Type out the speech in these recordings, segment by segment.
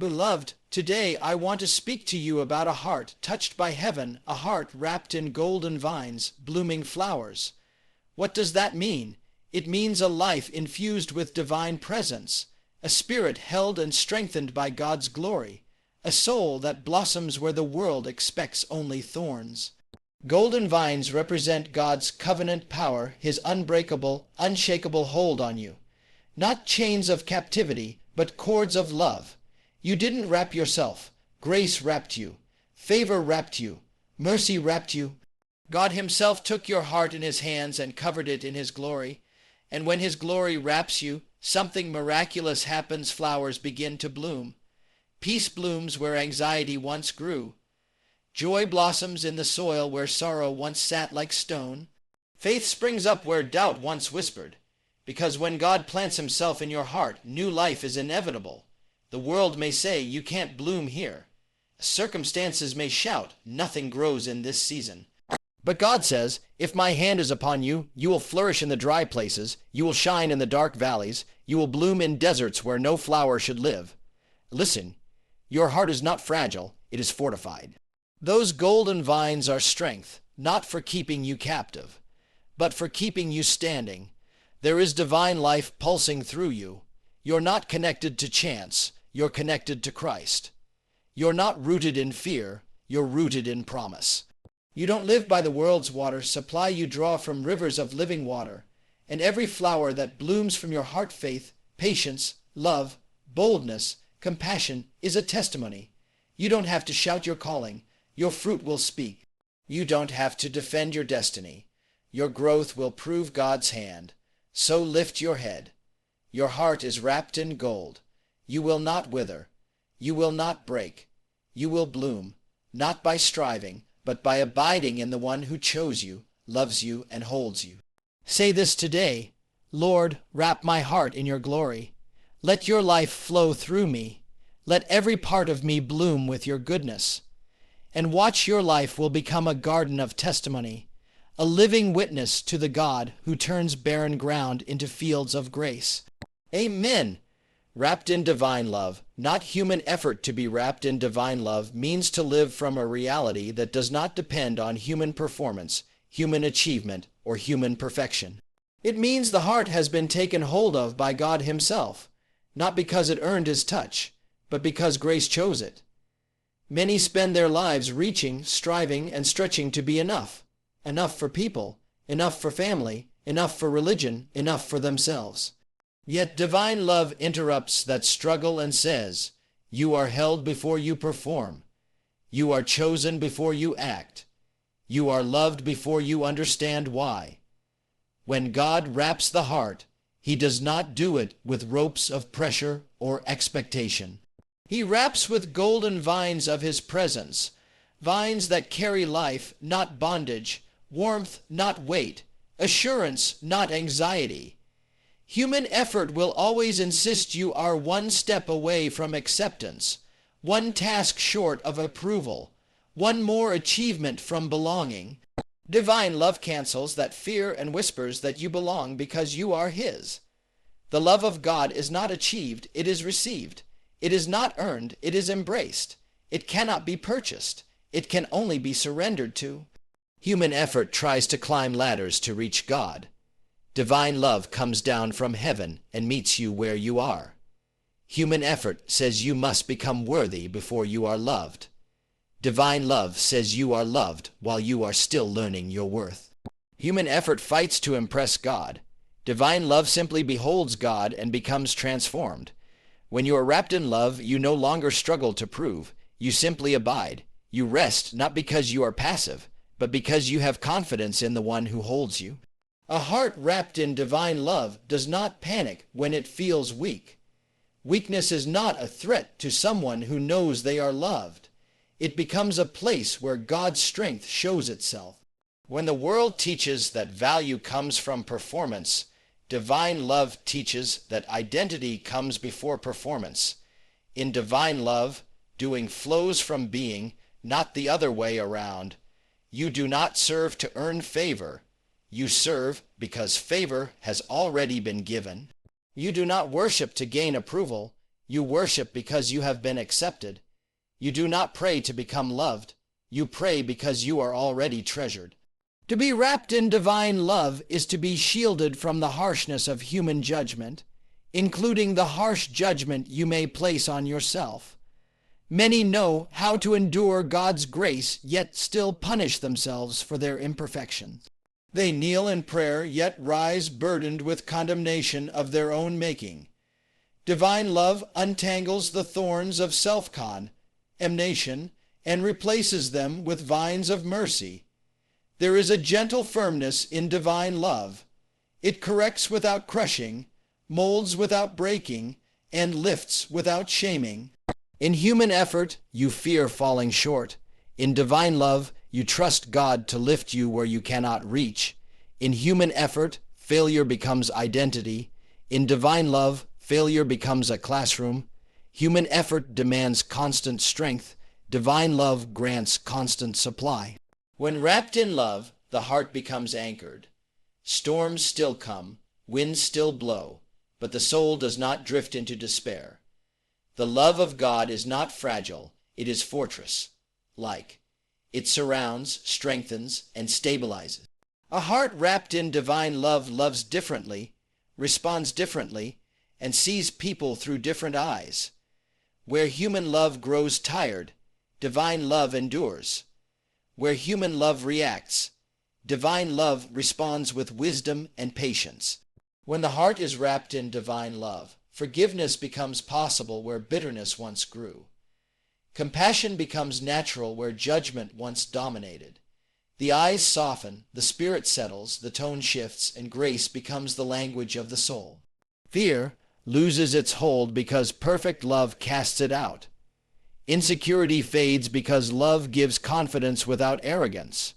Beloved, today I want to speak to you about a heart touched by heaven, a heart wrapped in golden vines, blooming flowers. What does that mean? It means a life infused with divine presence, a spirit held and strengthened by God's glory, a soul that blossoms where the world expects only thorns. Golden vines represent God's covenant power, his unbreakable, unshakable hold on you. Not chains of captivity, but cords of love. You didn't wrap yourself. Grace wrapped you. Favor wrapped you. Mercy wrapped you. God himself took your heart in his hands and covered it in his glory. And when his glory wraps you, something miraculous happens. Flowers begin to bloom. Peace blooms where anxiety once grew. Joy blossoms in the soil where sorrow once sat like stone. Faith springs up where doubt once whispered. Because when God plants himself in your heart, new life is inevitable. The world may say, you can't bloom here. Circumstances may shout, nothing grows in this season. But God says, if my hand is upon you, you will flourish in the dry places, you will shine in the dark valleys, you will bloom in deserts where no flower should live. Listen, your heart is not fragile, it is fortified. Those golden vines are strength, not for keeping you captive, but for keeping you standing. There is divine life pulsing through you. You're not connected to chance, you're connected to Christ. You're not rooted in fear, you're rooted in promise. You don't live by the world's water, supply you draw from rivers of living water. And every flower that blooms from your heart, faith, patience, love, boldness, compassion is a testimony. You don't have to shout your calling, your fruit will speak. You don't have to defend your destiny. Your growth will prove God's hand. So lift your head. Your heart is wrapped in gold. You will not wither. You will not break. You will bloom, not by striving, but by abiding in the one who chose you, loves you, and holds you. Say this today, Lord, wrap my heart in your glory. Let your life flow through me. Let every part of me bloom with your goodness. And watch your life will become a garden of testimony, a living witness to the God who turns barren ground into fields of grace. Amen. Wrapped in divine love, not human effort to be wrapped in divine love, means to live from a reality that does not depend on human performance, human achievement, or human perfection. It means the heart has been taken hold of by God himself, not because it earned his touch, but because grace chose it. Many spend their lives reaching, striving, and stretching to be enough. Enough for people, enough for family, enough for religion, enough for themselves. Yet divine love interrupts that struggle and says, you are held before you perform. You are chosen before you act. You are loved before you understand why. When God wraps the heart, he does not do it with ropes of pressure or expectation. He wraps with golden vines of his presence, vines that carry life, not bondage, warmth, not weight, assurance, not anxiety. Human effort will always insist you are one step away from acceptance, one task short of approval, one more achievement from belonging. Divine love cancels that fear and whispers that you belong because you are his. The love of God is not achieved, it is received. It is not earned, it is embraced. It cannot be purchased. It can only be surrendered to. Human effort tries to climb ladders to reach God. Divine love comes down from heaven and meets you where you are. Human effort says you must become worthy before you are loved. Divine love says you are loved while you are still learning your worth. Human effort fights to impress God. Divine love simply beholds God and becomes transformed. When you are wrapped in love, you no longer struggle to prove. You simply abide. You rest not because you are passive, but because you have confidence in the one who holds you. A heart wrapped in divine love does not panic when it feels weak. Weakness is not a threat to someone who knows they are loved. It becomes a place where God's strength shows itself. When the world teaches that value comes from performance, divine love teaches that identity comes before performance. In divine love, doing flows from being, not the other way around. You do not serve to earn favor. You serve because favor has already been given. You do not worship to gain approval. You worship because you have been accepted. You do not pray to become loved. You pray because you are already treasured. To be wrapped in divine love is to be shielded from the harshness of human judgment, including the harsh judgment you may place on yourself. Many know how to endure God's grace, yet still punish themselves for their imperfections. They kneel in prayer, yet rise burdened with condemnation of their own making. Divine love untangles the thorns of self-condemnation and replaces them with vines of mercy. There is a gentle firmness in divine love. It corrects without crushing, molds without breaking, and lifts without shaming. In human effort, you fear falling short. In divine love, you trust God to lift you where you cannot reach. In human effort, failure becomes identity. In divine love, failure becomes a classroom. Human effort demands constant strength. Divine love grants constant supply. When wrapped in love, the heart becomes anchored. Storms still come, winds still blow, but the soul does not drift into despair. The love of God is not fragile, it is fortress-like. It surrounds, strengthens, and stabilizes. A heart wrapped in divine love loves differently, responds differently, and sees people through different eyes. Where human love grows tired, divine love endures. Where human love reacts, divine love responds with wisdom and patience. When the heart is wrapped in divine love, forgiveness becomes possible where bitterness once grew. Compassion becomes natural where judgment once dominated. The eyes soften, the spirit settles, the tone shifts, and grace becomes the language of the soul. Fear loses its hold because perfect love casts it out. Insecurity fades because love gives confidence without arrogance.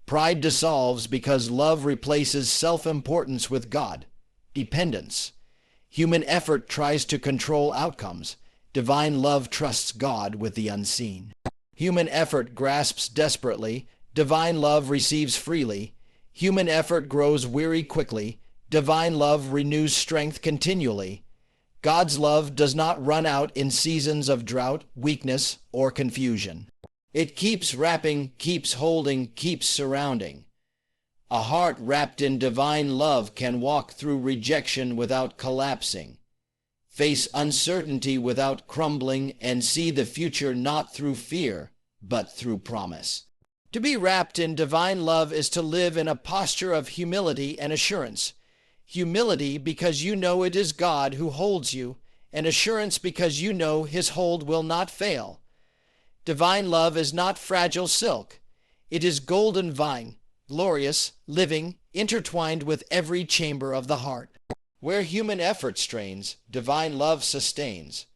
Pride dissolves because love replaces self-importance with God, dependence. Human effort tries to control outcomes. Divine love trusts God with the unseen. Human effort grasps desperately. Divine love receives freely. Human effort grows weary quickly. Divine love renews strength continually. God's love does not run out in seasons of drought, weakness, or confusion. It keeps wrapping, keeps holding, keeps surrounding. A heart wrapped in divine love can walk through rejection without collapsing, face uncertainty without crumbling, and see the future not through fear, but through promise. To be wrapped in divine love is to live in a posture of humility and assurance. Humility because you know it is God who holds you, and assurance because you know His hold will not fail. Divine love is not fragile silk. It is golden vine, glorious, living, intertwined with every chamber of the heart. Where human effort strains, divine love sustains.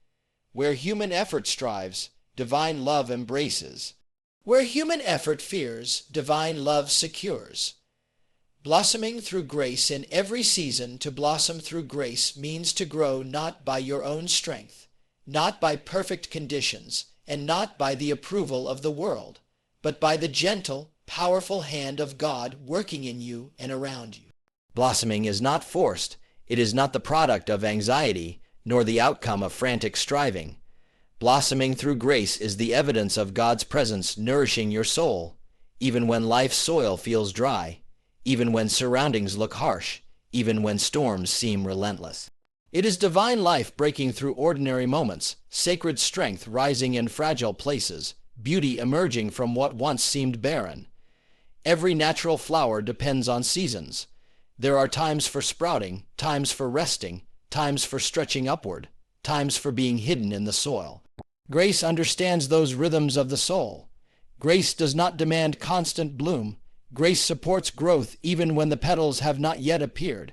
Where human effort strives, divine love embraces. Where human effort fears, divine love secures. Blossoming through grace in every season, to blossom through grace means to grow not by your own strength, not by perfect conditions, and not by the approval of the world, but by the gentle, powerful hand of God working in you and around you. Blossoming is not forced. It is not the product of anxiety, nor the outcome of frantic striving. Blossoming through grace is the evidence of God's presence nourishing your soul, even when life's soil feels dry, even when surroundings look harsh, even when storms seem relentless. It is divine life breaking through ordinary moments, sacred strength rising in fragile places, beauty emerging from what once seemed barren. Every natural flower depends on seasons. There are times for sprouting, times for resting, times for stretching upward, times for being hidden in the soil. Grace understands those rhythms of the soul. Grace does not demand constant bloom. Grace supports growth even when the petals have not yet appeared.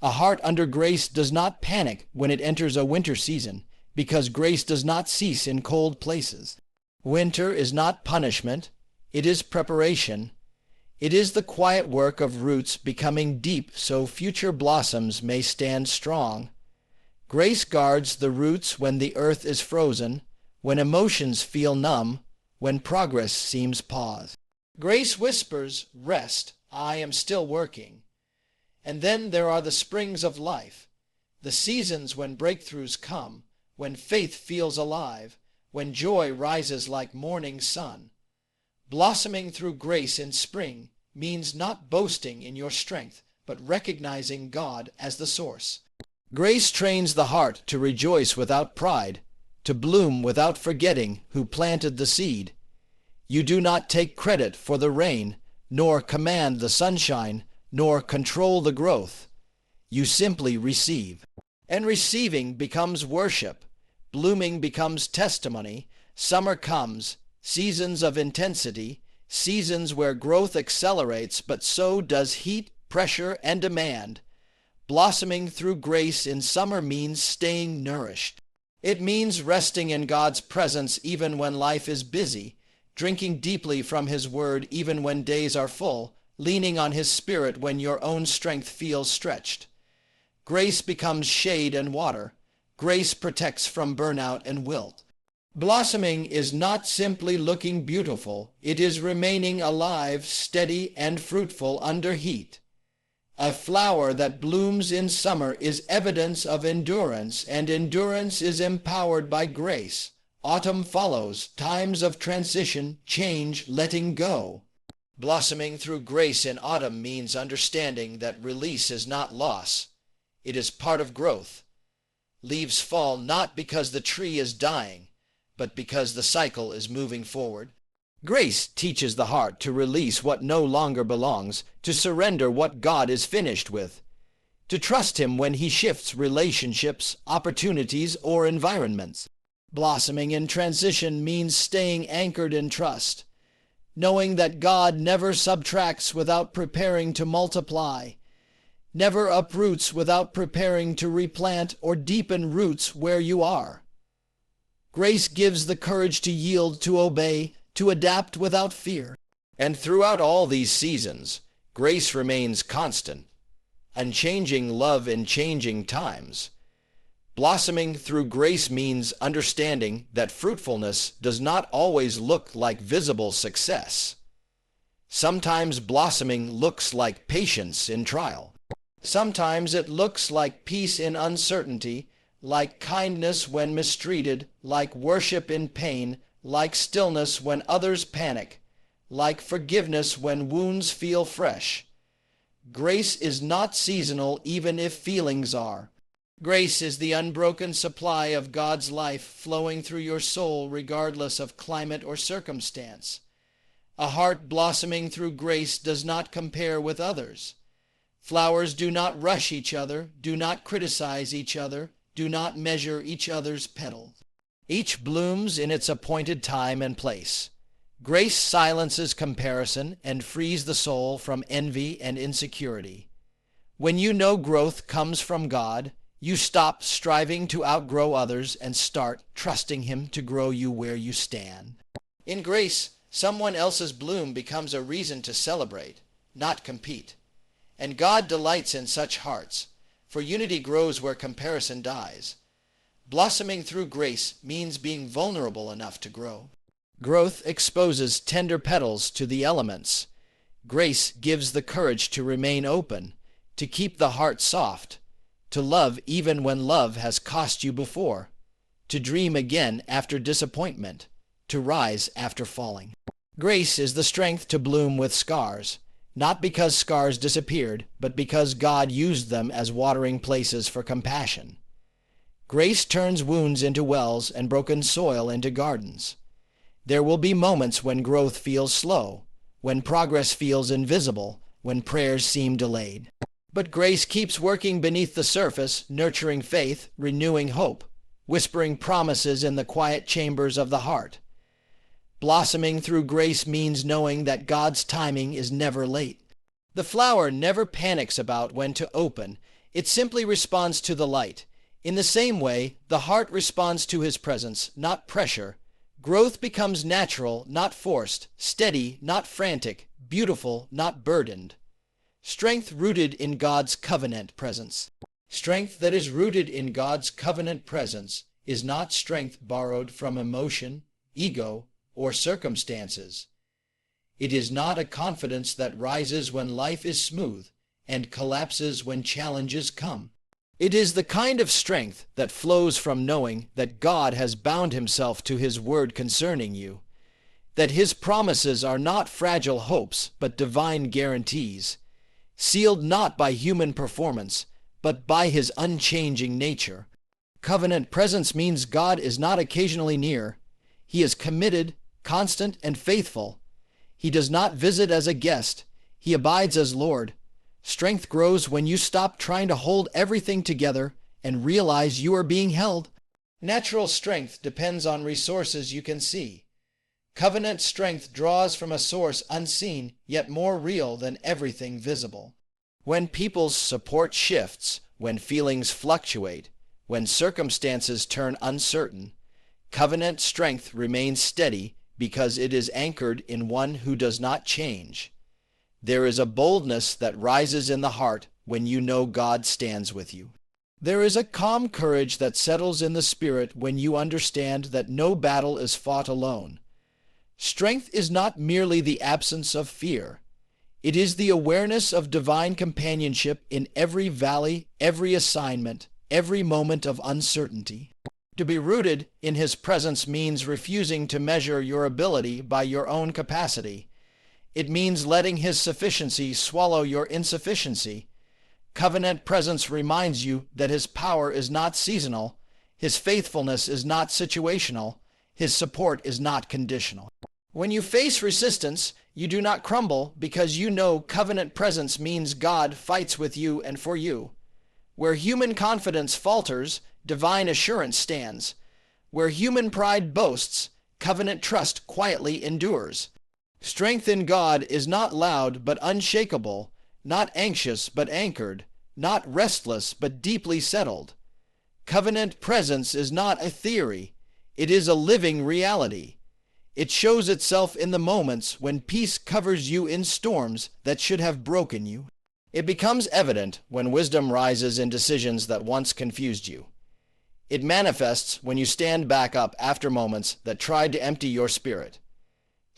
A heart under grace does not panic when it enters a winter season, because grace does not cease in cold places. Winter is not punishment, it is preparation. It is the quiet work of roots becoming deep so future blossoms may stand strong. Grace guards the roots when the earth is frozen, when emotions feel numb, when progress seems paused. Grace whispers, "Rest, I am still working." And then there are the springs of life, the seasons when breakthroughs come, when faith feels alive, when joy rises like morning sun. Blossoming through grace in spring means not boasting in your strength, but recognizing God as the source. Grace trains the heart to rejoice without pride, to bloom without forgetting who planted the seed. You do not take credit for the rain, nor command the sunshine, nor control the growth. You simply receive. And receiving becomes worship. Blooming becomes testimony. Summer comes, seasons of intensity, seasons where growth accelerates, but so does heat, pressure, and demand. Blossoming through grace in summer means staying nourished. It means resting in God's presence even when life is busy, drinking deeply from His Word even when days are full, leaning on His Spirit when your own strength feels stretched. Grace becomes shade and water. Grace protects from burnout and wilt. Blossoming is not simply looking beautiful. It is remaining alive, steady, and fruitful under heat. A flower that blooms in summer is evidence of endurance, and endurance is empowered by grace. Autumn follows, times of transition, change, letting go. Blossoming through grace in autumn means understanding that release is not loss. It is part of growth. Leaves fall not because the tree is dying, but because the cycle is moving forward. Grace teaches the heart to release what no longer belongs, to surrender what God is finished with, to trust Him when He shifts relationships, opportunities, or environments. Blossoming in transition means staying anchored in trust, knowing that God never subtracts without preparing to multiply, never uproots without preparing to replant or deepen roots where you are. Grace gives the courage to yield, to obey, to adapt without fear. And throughout all these seasons, grace remains constant, unchanging love in changing times. Blossoming through grace means understanding that fruitfulness does not always look like visible success. Sometimes blossoming looks like patience in trial. Sometimes it looks like peace in uncertainty, like kindness when mistreated, like worship in pain, like stillness when others panic, like forgiveness when wounds feel fresh. Grace is not seasonal even if feelings are. Grace is the unbroken supply of God's life flowing through your soul regardless of climate or circumstance. A heart blossoming through grace does not compare with others. Flowers do not rush each other, do not criticize each other, do not measure each other's petals. Each blooms in its appointed time and place. Grace silences comparison and frees the soul from envy and insecurity. When you know growth comes from God, you stop striving to outgrow others and start trusting Him to grow you where you stand. In grace, someone else's bloom becomes a reason to celebrate, not compete. And God delights in such hearts, for unity grows where comparison dies. Blossoming through grace means being vulnerable enough to grow. Growth exposes tender petals to the elements. Grace gives the courage to remain open, to keep the heart soft, to love even when love has cost you before, to dream again after disappointment, to rise after falling. Grace is the strength to bloom with scars, not because scars disappeared, but because God used them as watering places for compassion. Grace turns wounds into wells and broken soil into gardens. There will be moments when growth feels slow, when progress feels invisible, when prayers seem delayed. But grace keeps working beneath the surface, nurturing faith, renewing hope, whispering promises in the quiet chambers of the heart. Blossoming through grace means knowing that God's timing is never late. The flower never panics about when to open. It simply responds to the light. In the same way, the heart responds to His presence, not pressure. Growth becomes natural, not forced, steady, not frantic, beautiful, not burdened. Strength rooted in God's covenant presence. Strength that is rooted in God's covenant presence is not strength borrowed from emotion, ego, or circumstances. It is not a confidence that rises when life is smooth and collapses when challenges come. It is the kind of strength that flows from knowing that God has bound himself to his word concerning you, that his promises are not fragile hopes but divine guarantees, sealed not by human performance but by his unchanging nature. Covenant presence means God is not occasionally near. He is committed, constant, and faithful. He does not visit as a guest. He abides as Lord. Strength grows when you stop trying to hold everything together and realize you are being held. Natural strength depends on resources you can see. Covenant strength draws from a source unseen, yet more real than everything visible. When people's support shifts, when feelings fluctuate, when circumstances turn uncertain, covenant strength remains steady because it is anchored in one who does not change. There is a boldness that rises in the heart when you know God stands with you. There is a calm courage that settles in the spirit when you understand that no battle is fought alone. Strength is not merely the absence of fear. It is the awareness of divine companionship in every valley, every assignment, every moment of uncertainty. To be rooted in his presence means refusing to measure your ability by your own capacity. It means letting his sufficiency swallow your insufficiency. Covenant presence reminds you that his power is not seasonal, his faithfulness is not situational, his support is not conditional. When you face resistance, you do not crumble because you know covenant presence means God fights with you and for you. Where human confidence falters, divine assurance stands. Where human pride boasts, covenant trust quietly endures. Strength in God is not loud but unshakable, not anxious but anchored, not restless but deeply settled. Covenant presence is not a theory, it is a living reality. It shows itself in the moments when peace covers you in storms that should have broken you. It becomes evident when wisdom rises in decisions that once confused you. It manifests when you stand back up after moments that tried to empty your spirit.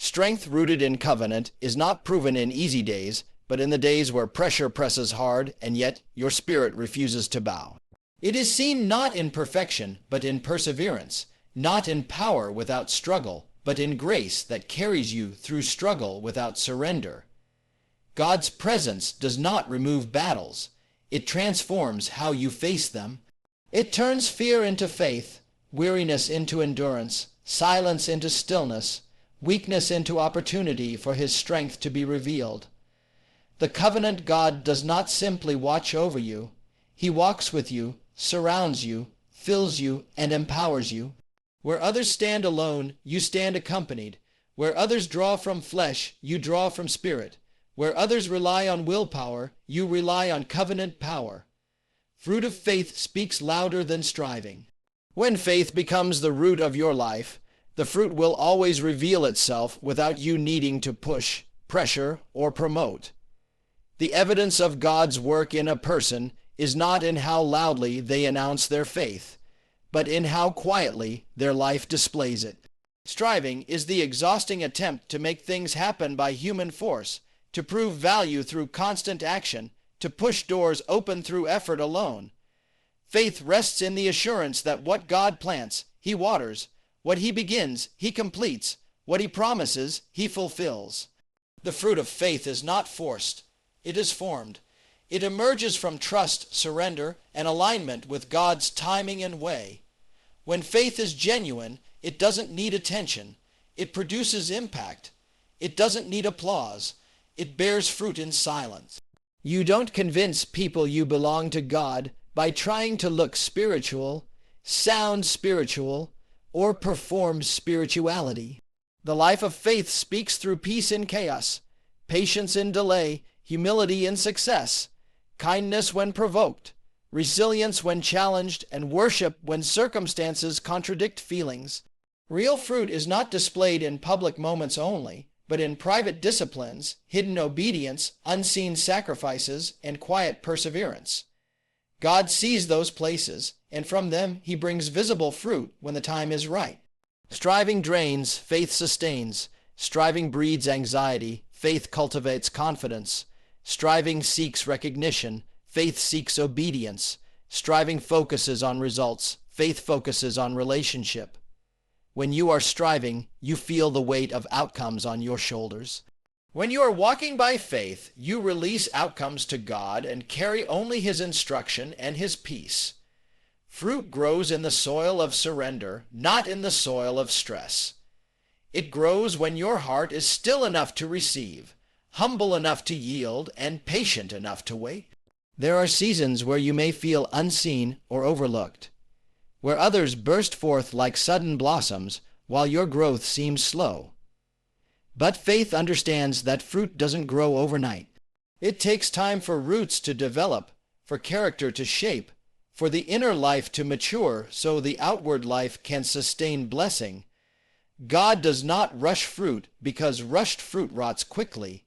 Strength rooted in covenant is not proven in easy days, but in the days where pressure presses hard and yet your spirit refuses to bow. It is seen not in perfection, but in perseverance, not in power without struggle, but in grace that carries you through struggle without surrender. God's presence does not remove battles. It transforms how you face them. It turns fear into faith, weariness into endurance, silence into stillness, weakness into opportunity for his strength to be revealed. The covenant God does not simply watch over you. He walks with you, surrounds you, fills you, and empowers you. Where others stand alone, you stand accompanied. Where others draw from flesh, you draw from spirit. Where others rely on willpower, you rely on covenant power. Fruit of faith speaks louder than striving. When faith becomes the root of your life, the fruit will always reveal itself without you needing to push, pressure, or promote. The evidence of God's work in a person is not in how loudly they announce their faith, but in how quietly their life displays it. Striving is the exhausting attempt to make things happen by human force, to prove value through constant action, to push doors open through effort alone. Faith rests in the assurance that what God plants, he waters. What he begins, he completes. What he promises, he fulfills. The fruit of faith is not forced. It is formed. It emerges from trust, surrender, and alignment with God's timing and way. When faith is genuine, it doesn't need attention. It produces impact. It doesn't need applause. It bears fruit in silence. You don't convince people you belong to God by trying to look spiritual, sound spiritual, or perform spirituality. The life of faith speaks through peace in chaos, patience in delay, humility in success, kindness when provoked, resilience when challenged, and worship when circumstances contradict feelings. Real fruit is not displayed in public moments only, but in private disciplines, hidden obedience, unseen sacrifices, and quiet perseverance. God sees those places, and from them he brings visible fruit when the time is right. Striving drains, faith sustains. Striving breeds anxiety, faith cultivates confidence. Striving seeks recognition, faith seeks obedience. Striving focuses on results. Faith focuses on relationship. When you are striving, you feel the weight of outcomes on your shoulders. When you are walking by faith, you release outcomes to God and carry only His instruction and His peace. Fruit grows in the soil of surrender, not in the soil of stress. It grows when your heart is still enough to receive, humble enough to yield, and patient enough to wait. There are seasons where you may feel unseen or overlooked, where others burst forth like sudden blossoms while your growth seems slow. But faith understands that fruit doesn't grow overnight. It takes time for roots to develop, for character to shape, for the inner life to mature so the outward life can sustain blessing. God does not rush fruit because rushed fruit rots quickly.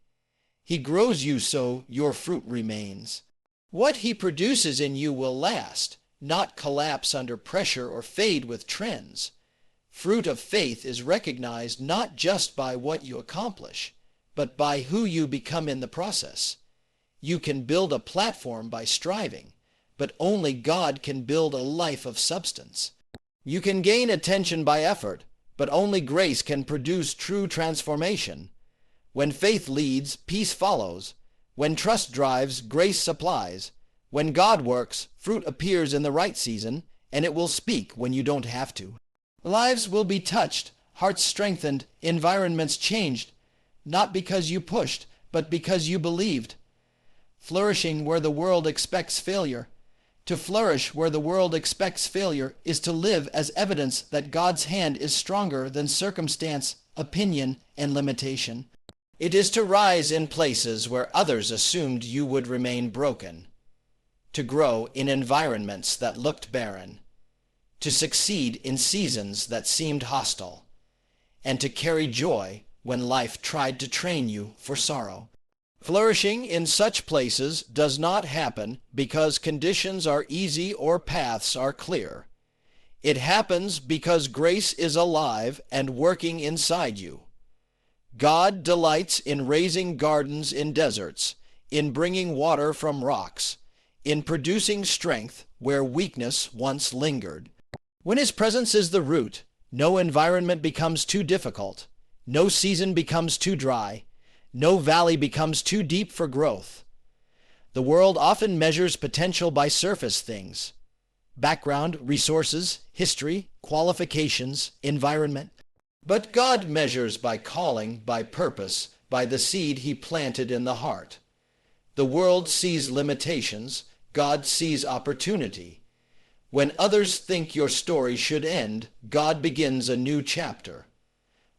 He grows you so your fruit remains. What He produces in you will last, not collapse under pressure or fade with trends. Fruit of faith is recognized not just by what you accomplish, but by who you become in the process. You can build a platform by striving, but only God can build a life of substance. You can gain attention by effort, but only grace can produce true transformation. When faith leads, peace follows. When trust drives, grace supplies. When God works, fruit appears in the right season, and it will speak when you don't have to. Lives will be touched, hearts strengthened, environments changed, not because you pushed, but because you believed. Flourishing where the world expects failure. To flourish where the world expects failure is to live as evidence that God's hand is stronger than circumstance, opinion, and limitation. It is to rise in places where others assumed you would remain broken. To grow in environments that looked barren. To succeed in seasons that seemed hostile. And to carry joy when life tried to train you for sorrow. Flourishing in such places does not happen because conditions are easy or paths are clear. It happens because grace is alive and working inside you. God delights in raising gardens in deserts, in bringing water from rocks, in producing strength where weakness once lingered. When His presence is the root, no environment becomes too difficult, no season becomes too dry, no valley becomes too deep for growth. The world often measures potential by surface things: background, resources, history, qualifications, environment. But God measures by calling, by purpose, by the seed He planted in the heart. The world sees limitations, God sees opportunity. When others think your story should end, God begins a new chapter.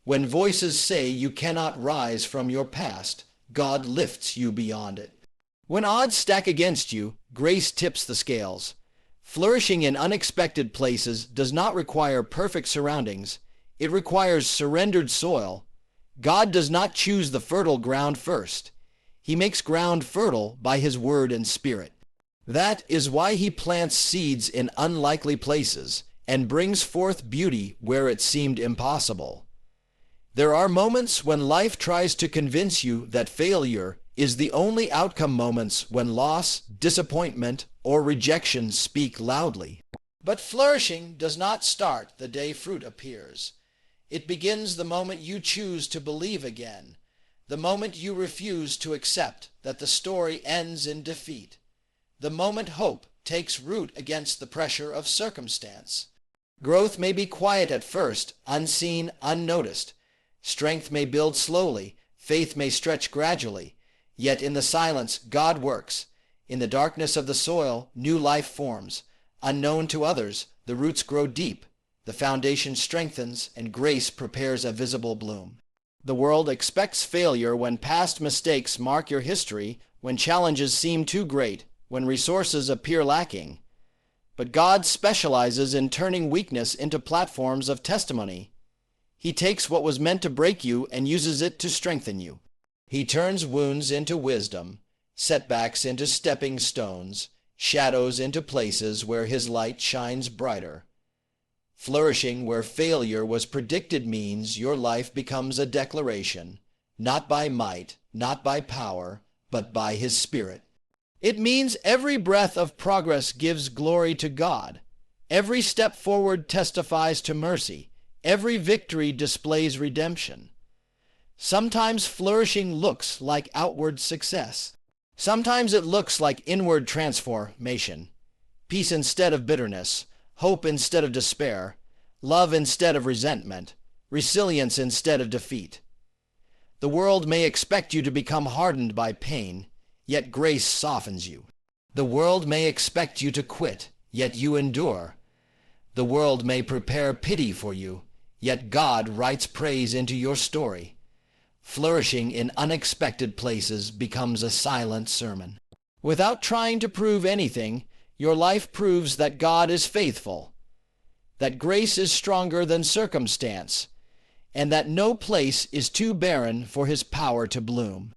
When voices say you cannot rise from your past, God lifts you beyond it. When odds stack against you, grace tips the scales. Flourishing in unexpected places does not require perfect surroundings. It requires surrendered soil. God does not choose the fertile ground first. He makes ground fertile by His word and spirit. That is why He plants seeds in unlikely places and brings forth beauty where it seemed impossible. There are moments when life tries to convince you that failure is the only outcome, moments when loss, disappointment, or rejection speak loudly. But flourishing does not start the day fruit appears. It begins the moment you choose to believe again, the moment you refuse to accept that the story ends in defeat, the moment hope takes root against the pressure of circumstance. Growth may be quiet at first, unseen, unnoticed. Strength may build slowly, faith may stretch gradually, yet in the silence God works. In the darkness of the soil, new life forms. Unknown to others, the roots grow deep, the foundation strengthens, and grace prepares a visible bloom. The world expects failure when past mistakes mark your history, when challenges seem too great, when resources appear lacking. But God specializes in turning weakness into platforms of testimony. He takes what was meant to break you and uses it to strengthen you. He turns wounds into wisdom, setbacks into stepping stones, shadows into places where His light shines brighter. Flourishing where failure was predicted means your life becomes a declaration, not by might, not by power, but by His Spirit. It means every breath of progress gives glory to God. Every step forward testifies to mercy. Every victory displays redemption. Sometimes flourishing looks like outward success. Sometimes it looks like inward transformation. Peace instead of bitterness, hope instead of despair, love instead of resentment, resilience instead of defeat. The world may expect you to become hardened by pain, yet grace softens you. The world may expect you to quit, yet you endure. The world may prepare pity for you, yet God writes praise into your story. Flourishing in unexpected places becomes a silent sermon. Without trying to prove anything, your life proves that God is faithful, that grace is stronger than circumstance, and that no place is too barren for His power to bloom.